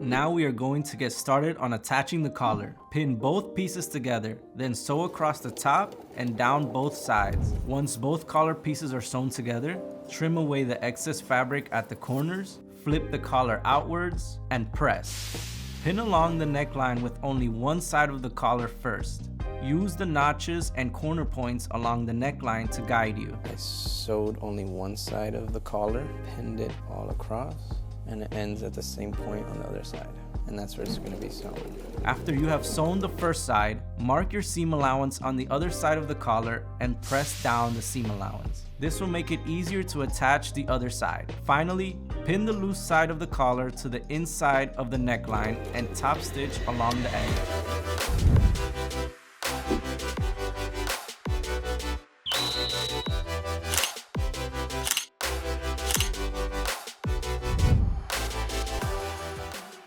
Now we are going to get started on attaching the collar. Pin both pieces together, then sew across the top and down both sides. Once both collar pieces are sewn together, trim away the excess fabric at the corners, flip the collar outwards, and press. Pin along the neckline with only one side of the collar first. Use the notches and corner points along the neckline to guide you. I sewed only one side of the collar, pinned it all across, and it ends at the same point on the other side. And that's where it's going to be sewn. After you have sewn the first side, mark your seam allowance on the other side of the collar and press down the seam allowance. This will make it easier to attach the other side. Finally, pin the loose side of the collar to the inside of the neckline and top stitch along the edge.